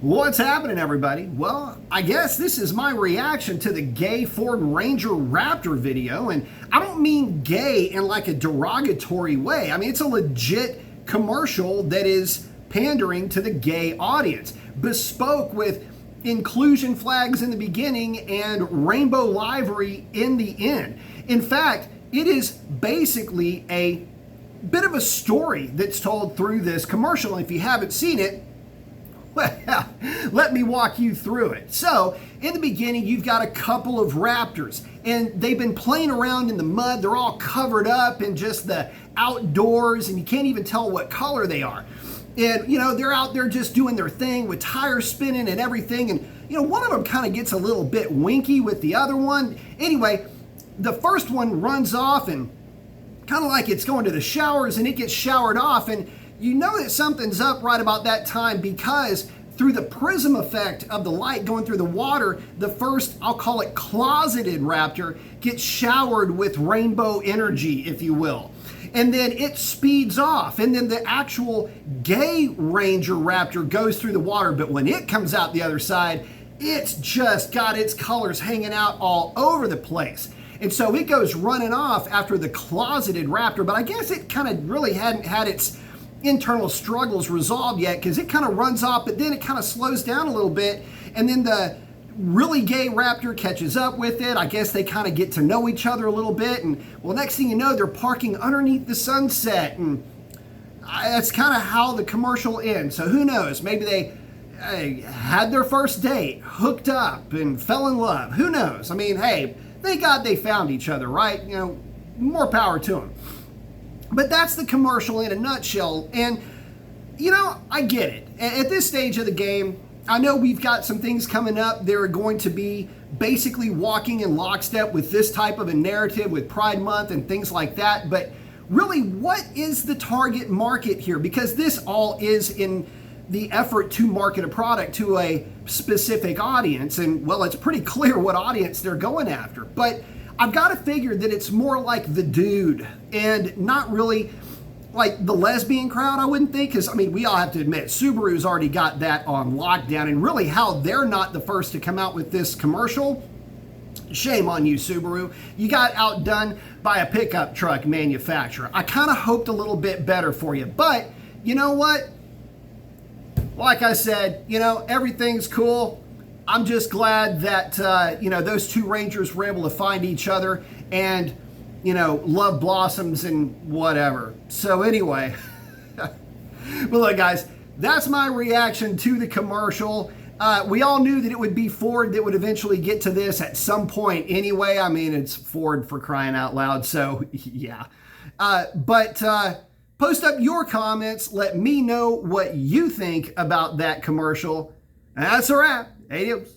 What's happening, everybody? Well, I guess this is my reaction to the gay Ford Ranger Raptor video, and I don't mean gay in like a derogatory way. I mean, it's a legit commercial that is pandering to the gay audience, bespoke with inclusion flags in the beginning and rainbow livery in the end. In fact, it is basically a bit of a story that's told through this commercial. And if you haven't seen it, well, let me walk you through it. So, in the beginning, you've got a couple of raptors, and they've been playing around in the mud. They're all covered up in just the outdoors, and you can't even tell what color they are. And, you know, they're out there just doing their thing with tires spinning and everything. And, you know, one of them kind of gets a little bit winky with the other one. Anyway, the first one runs off and kind of like it's going to the showers, and it gets showered off. And you know that something's up right about that time, because through the prism effect of the light going through the water, the first, I'll call it closeted raptor, gets showered with rainbow energy, if you will. And then it speeds off, and then the actual gay Ranger Raptor goes through the water, but when it comes out the other side, it's just got its colors hanging out all over the place. And so it goes running off after the closeted Raptor, but I guess it kind of really hadn't had its internal struggles resolved yet, because it kind of runs off, but then it kind of slows down a little bit, and then the really gay Raptor catches up with it. I guess they kind of get to know each other a little bit, and well, next thing you know, they're parking underneath the sunset, and that's kind of how the commercial ends. So who knows, maybe they had their first date, hooked up, and fell in love. Who knows? I mean, hey, thank God they found each other, right? You know, more power to them. But that's the commercial in a nutshell. And, you know, I get it. At this stage of the game, I know we've got some things coming up. They're going to be basically walking in lockstep with this type of a narrative with Pride Month and things like that. But really, what is the target market here? Because this all is in the effort to market a product to a specific audience. And, well, it's pretty clear what audience they're going after. But I've got to figure that it's more like the dude and not really like the lesbian crowd, I wouldn't think, because, I mean, we all have to admit, Subaru's already got that on lockdown, and really how they're not the first to come out with this commercial, shame on you, Subaru. You got outdone by a pickup truck manufacturer. I kind of hoped a little bit better for you, but you know what? Like I said, you know, everything's cool. I'm just glad that, you know, those two Rangers were able to find each other and, you know, love blossoms and whatever. So anyway, well, look, guys, that's my reaction to the commercial. We all knew that it would be Ford that would eventually get to this at some point anyway. I mean, it's Ford, for crying out loud. So, yeah. But post up your comments. Let me know what you think about that commercial. And that's a wrap. Adios.